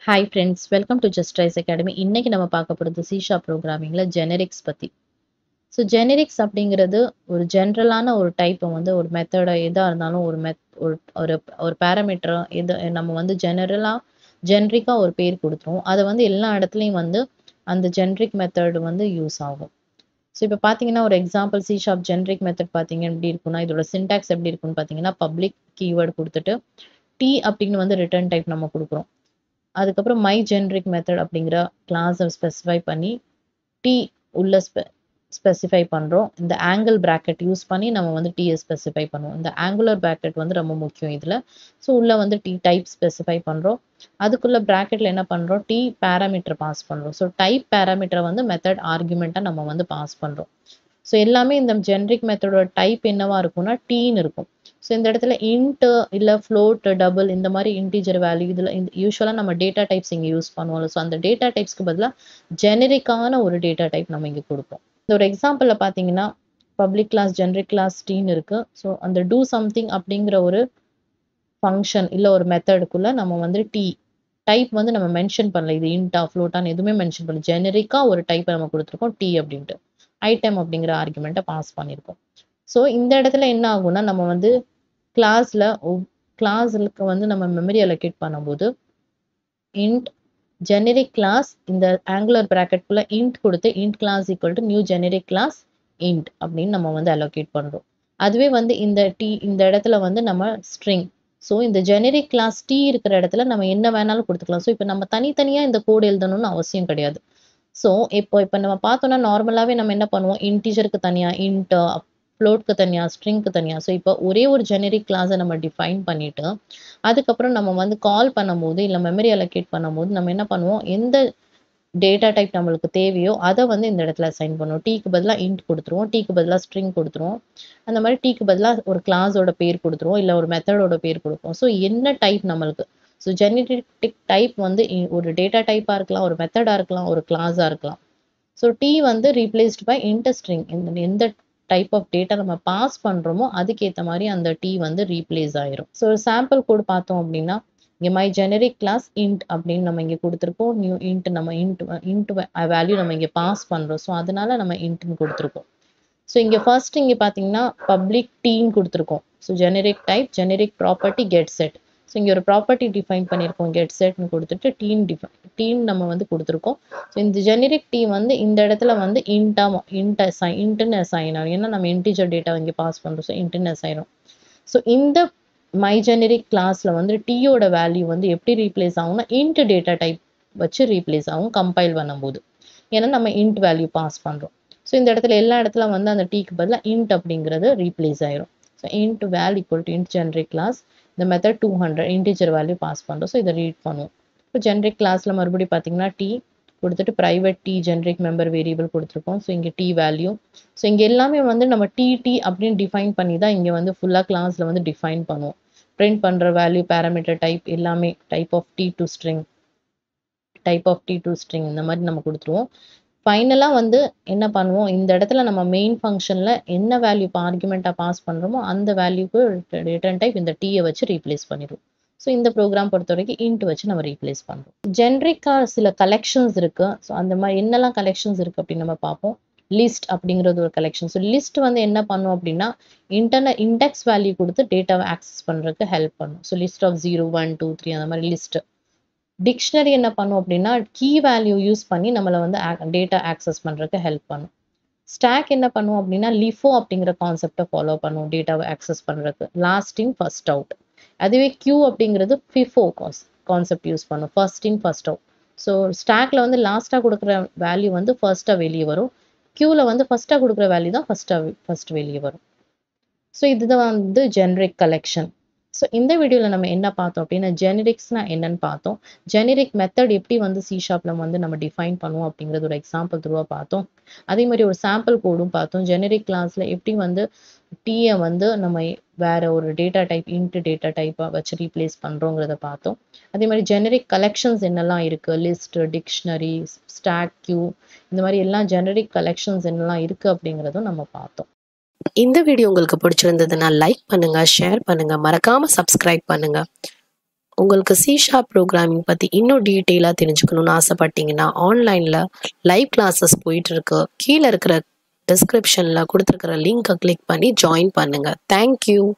Hi friends, welcome to Just Rise Academy. இன்னைக்கு நம்ம பார்க்க போறது C# ப்ரோக்ராமிங்ல ஜெனரிக்ஸ் பத்தி. ஸோ ஜெனரிக்ஸ் அப்படிங்கிறது ஒரு ஜென்ரலான ஒரு டைப்பை வந்து ஒரு மெத்தடை எதா இருந்தாலும் ஒரு ஒரு ஒரு பேராமீட்டர் எது நம்ம வந்து ஜென்ரிக்கா ஒரு பேர் கொடுத்துருவோம். அதை வந்து எல்லா இடத்துலையும் வந்து அந்த ஜென்ரிக் மெத்தட் வந்து யூஸ் ஆகும். ஸோ இப்போ பார்த்தீங்கன்னா ஒரு எக்ஸாம்பிள் C# ஜென்ரிக் மெத்தட் பார்த்தீங்க எப்படி இருக்குன்னா இதோட சின்டாக்ஸ் எப்படி இருக்குன்னு பார்த்தீங்கன்னா பப்ளிக் கீவேர்டு கொடுத்துட்டு டி அப்படின்னு வந்து ரிட்டர்ன் டைப் நம்ம கொடுக்குறோம். அதுக்கப்புறம் மை ஜென்ரிக் மெத்தட் அப்படிங்கிற கிளாஸை ஸ்பெசிஃபை பண்ணி டி உள்ள ஸ்பெசிஃபை பண்ணுறோம். இந்த ஆங்கிள் பிராக்கெட் யூஸ் பண்ணி நம்ம வந்து டியை ஸ்பெசிஃபை பண்ணுவோம். இந்த ஆங்குலர் பிராக்கெட் வந்து ரொம்ப முக்கியம் இதில். ஸோ உள்ள வந்து டி டைப் ஸ்பெசிஃபை பண்ணுறோம். அதுக்குள்ள பிராக்கெட்டில் என்ன பண்ணுறோம், டி பேராமீட்டர் பாஸ் பண்ணுறோம். ஸோ டைப் பேராமீட்டரை வந்து மெத்தட் ஆர்குமெண்ட்டாக நம்ம வந்து பாஸ் பண்ணுறோம். ஸோ எல்லாமே இந்த ஜென்ரிக் மெத்தடோட டைப் என்னவா இருக்கும்னா டீன்னு இருக்கும். ஸோ இந்த இடத்துல இன்ட் இல்லை ஃப்ளோட் டபுள் இந்த மாதிரி இன்டீஜர் வேல்யூ இதில் யூஸ்வலாக நம்ம டேட்டா டைப்ஸ் இங்கே யூஸ் பண்ணுவோம்ல. ஸோ அந்த டேட்டா டைப்ஸ்க்கு பதிலாக ஜெனரிக்கான ஒரு டேட்டா டைப் நம்ம இங்கே கொடுப்போம். இந்த ஒரு எக்ஸாம்பிளில் பார்த்தீங்கன்னா பப்ளிக் கிளாஸ் ஜென்ரிக் கிளாஸ் டீன்னு இருக்குது. ஸோ அந்த டூ சம்திங் அப்படிங்கிற ஒரு ஃபங்க்ஷன் இல்லை ஒரு மெத்தடுக்குள்ளே நம்ம வந்து டி டைப் வந்து நம்ம மென்ஷன் பண்ணல. இது இன்டா ஃப்ளோட்டான்னு எதுவுமே மென்ஷன் பண்ணல. ஜெனரிக்காக ஒரு டைப்பை நம்ம கொடுத்துருக்கோம் டி அப்படின்ட்டு. ஐட்டம் அப்படிங்கிற ஆர்குமெண்ட்டை பாஸ் பண்ணியிருக்கோம். ஸோ இந்த இடத்துல என்ன ஆகும்னா நம்ம வந்து கிளாஸ்க்கு வந்து நம்ம மெமரி அலோகேட் பண்ணும்போது இன்ட் ஜெனரிக் கிளாஸ் இந்த ஆங்குலர் பிராக்கெட்குள்ள இன்ட் கொடுத்து int class equal to new generic class int அப்படின்னு நம்ம வந்து அலோகேட் பண்ணுறோம். அதுவே வந்து இந்த இடத்துல வந்து நம்ம ஸ்ட்ரிங். ஸோ இந்த ஜெனரிக் கிளாஸ் டி இருக்கிற இடத்துல நம்ம என்ன வேணாலும் கொடுத்துக்கலாம். ஸோ இப்போ நம்ம தனித்தனியாக இந்த கோடு எழுதணும்னு அவசியம் கிடையாது. ஸோ இப்போ நம்ம பார்த்தோம்னா நார்மலாகவே நம்ம என்ன பண்ணுவோம், இன்டீஜருக்கு தனியாக இன்ட், ஃப்ளோட்க்கு தனியாக, ஸ்ட்ரிங்க்கு தனியாக. ஸோ இப்போ ஒரே ஒரு ஜெனரிக் கிளாஸை நம்ம டிஃபைன் பண்ணிட்டு அதுக்கப்புறம் நம்ம வந்து கால் பண்ணும்போது இல்லை மெமரி அலோகேட் பண்ணும்போது நம்ம என்ன பண்ணுவோம், எந்த டேட்டா டைப் நம்மளுக்கு தேவையோ அதை வந்து இந்த இடத்துல அசைன் பண்ணுவோம். டீக்கு பதிலாக இன்ட் கொடுத்துருவோம், டீக்கு பதிலாக ஸ்ட்ரிங் கொடுத்துருவோம். அந்த மாதிரி டீக்கு பதிலாக ஒரு கிளாஸோட பேர் கொடுத்துருவோம், இல்லை ஒரு மெத்தடோட பேர் கொடுப்போம். ஸோ என்ன டைப் நம்மளுக்கு, ஸோ ஜெனரிக் டைப் வந்து ஒரு டேட்டா டைப்பாக இருக்கலாம், ஒரு மெத்தடாக இருக்கலாம், ஒரு கிளாஸாக இருக்கலாம். ஸோ டி வந்து ரீப்ளேஸ்ட் பை இன்ட் ஸ்ட்ரிங். எந்த டைப் ஆஃப் டேட்டா நம்ம பாஸ் பண்ணுறோமோ அதுக்கேற்ற மாதிரி அந்த டி வந்து ரீப்ளேஸ் ஆயிரும். ஸோ சாம்பிள் கோட் பார்த்தோம் அப்படின்னா இங்கே மை ஜெனரிக் கிளாஸ் இன்ட் அப்படின்னு நம்ம இங்கே கொடுத்துருக்கோம். நியூ இன்ட் நம்ம இன்ட் வேல்யூ நம்ம இங்கே பாஸ் பண்ணுறோம். ஸோ அதனால நம்ம இன்ட்னு கொடுத்துருக்கோம். ஸோ இங்கே ஃபர்ஸ்ட் இங்கே பார்த்தீங்கன்னா பப்ளிக் டீன்னு கொடுத்துருக்கோம். So generic type generic property get set. So இங்கே ஒரு ப்ராப்பர்ட்டி டிஃபைன் பண்ணியிருக்கோம், கெட் செட்னு கொடுத்துட்டு டீன் நம்ம வந்து கொடுத்துருக்கோம். ஸோ இந்த ஜெனரிக் டீ வந்து இந்த இடத்துல வந்து இன்ட்டுன்னு அசைன் ஆகும். ஏன்னா நம்ம இன்டீஜர் டேட்டா இங்கே பாஸ் பண்ணுறோம். ஸோ இன்ட்டுன்னு அசைன். ஸோ இந்த மை ஜெனரிக் கிளாஸில் வந்து டீயோட வேல்யூ வந்து எப்படி ரீப்ளேஸ் ஆகும்னா இன்ட் டேட்டா டைப் வச்சு ரீப்ளேஸ் ஆகும் கம்பைல் பண்ணும்போது. ஏன்னா நம்ம இன்ட் வேல்யூ பாஸ் பண்ணுறோம். ஸோ இந்த இடத்துல எல்லா இடத்துல வந்து அந்த டீக்கு பதிலாக இன்ட் அப்படிங்கிறது ரீப்ளேஸ் ஆயிரும். So int val equal to int generic class இந்த மெத்தட் 200 இன்டீஜர் வேல்யூ பாஸ் பண்ணுறோம். ஸோ இதை ரீட் பண்ணுவோம். இப்போ ஜெனரிக் கிளாஸில் மறுபடியும் பார்த்தீங்கன்னா டி கொடுத்துட்டு private T generic member variable கொடுத்துருக்கோம். ஸோ இங்கே டி வேல்யூ. ஸோ இங்கே எல்லாமே வந்து நம்ம டி அப்படின்னு டிஃபைன் பண்ணி தான் இங்கே வந்து ஃபுல்லாக கிளாஸில் வந்து டிஃபைன் பண்ணுவோம். பிரிண்ட் பண்ணுற வேல்யூ பேராமீட்டர் டைப் எல்லாமே type of T to string இந்த மாதிரி நம்ம கொடுத்துருவோம். ஃபைனலாக வந்து என்ன பண்ணுவோம், இந்த இடத்துல நம்ம மெயின் ஃபங்க்ஷனில் என்ன வேல்யூ இப்போ ஆர்குமெண்ட்டாக பாஸ் பண்ணுறோமோ அந்த வேல்யூக்கு ரிட்டர்ன் டைப் இந்த டீயை வச்சு ரீப்ளேஸ் பண்ணிடுவோம். ஸோ இந்த ப்ரோக்ராம் பொறுத்த வரைக்கும் இன்ட் வச்சு நம்ம ரீப்ளேஸ் பண்ணுறோம். ஜென்ரிக்காக சில கலெக்ஷன்ஸ் இருக்குது. ஸோ அந்த மாதிரி என்னெல்லாம் கலெக்ஷன்ஸ் இருக்குது அப்படின்னு நம்ம பார்ப்போம். லிஸ்ட் அப்படிங்கிறது ஒரு கலெக்ஷன். ஸோ லிஸ்ட் வந்து என்ன பண்ணும் அப்படின்னா இண்டெக்ஸ் வேல்யூ கொடுத்து டேட்டாவை ஆக்சஸ் பண்ணுறதுக்கு ஹெல்ப் பண்ணும். ஸோ லிஸ்ட் ஆஃப் 0 1 2 3 அந்த மாதிரி லிஸ்ட். டிக்ஷனரி என்ன பண்ணும் அப்படின்னா கீ வேல்யூ யூஸ் பண்ணி நம்மளை வந்து டேட்டா ஆக்சஸ் பண்ணுறதுக்கு ஹெல்ப் பண்ணும். ஸ்டாக் என்ன பண்ணும் அப்படின்னா லிஃபோ அப்படிங்கிற கான்செப்டை ஃபாலோ பண்ணும் டேட்டாவை ஆக்சஸ் பண்ணுறதுக்கு, லாஸ்ட் இன் ஃபர்ஸ்ட் அவுட். அதுவே கியூ அப்படிங்கிறது ஃபிஃபோ கான்செப்ட் யூஸ் பண்ணும், first in first out. So ஸ்டாக்ல வந்து லாஸ்ட்டாக கொடுக்குற வேல்யூ வந்து ஃபர்ஸ்ட்டாக வெளியே வரும், கியூவில் வந்து ஃபர்ஸ்ட்டாக கொடுக்குற வேல்யூ தான் ஃபர்ஸ்ட் வெளியே வரும். ஸோ இதுதான் வந்து ஜெனரிக் கலெக்ஷன். ஸோ இந்த வீடியோவில் நம்ம என்ன பார்த்தோம் அப்படின்னா ஜெனரிக்ஸ்னா என்னன்னு பார்த்தோம். ஜெனரிக் மெத்தட் எப்படி வந்து C# வந்து நம்ம டிஃபைன் பண்ணுவோம் அப்படிங்கிறது ஒரு எக்ஸாம்பிள் த்ரூவாக பார்த்தோம். அதே மாதிரி ஒரு சாம்பிள் கோடும் பார்த்தோம். ஜெனரிக் கிளாஸில் எப்படி வந்து டீயை வந்து நம்ம வேற ஒரு டேட்டா டைப் இன்ட் டேட்டா டைப்பாக வச்சு ரீப்ளேஸ் பண்ணுறோங்கிறத பார்த்தோம். அதே மாதிரி ஜெனரிக் கலெக்ஷன்ஸ் என்னெல்லாம் இருக்குது, லிஸ்ட், டிக்ஷனரி, ஸ்டாக், கியூ, இந்த மாதிரி எல்லாம் ஜெனரிக் கலெக்ஷன்ஸ் என்னெல்லாம் இருக்குது அப்படிங்கிறதும் நம்ம பார்த்தோம். இந்த வீடியோ உங்களுக்கு பிடிச்சிருந்ததுன்னா லைக் பண்ணுங்க, ஷேர் பண்ணுங்க, மறக்காம சப்ஸ்கிரைப் பண்ணுங்க. உங்களுக்கு C# ப்ரோக்ராமிங் பற்றி இன்னும் டீட்டெயிலாக தெரிஞ்சுக்கணுன்னு ஆசைப்பட்டீங்கன்னா ஆன்லைனில் லைவ் கிளாஸஸ் போயிட்டுருக்கு. கீழே இருக்கிற டிஸ்கிரிப்ஷனில் கொடுத்துருக்கிற லிங்கை கிளிக் பண்ணி ஜாயின் பண்ணுங்கள். தேங்க்யூ.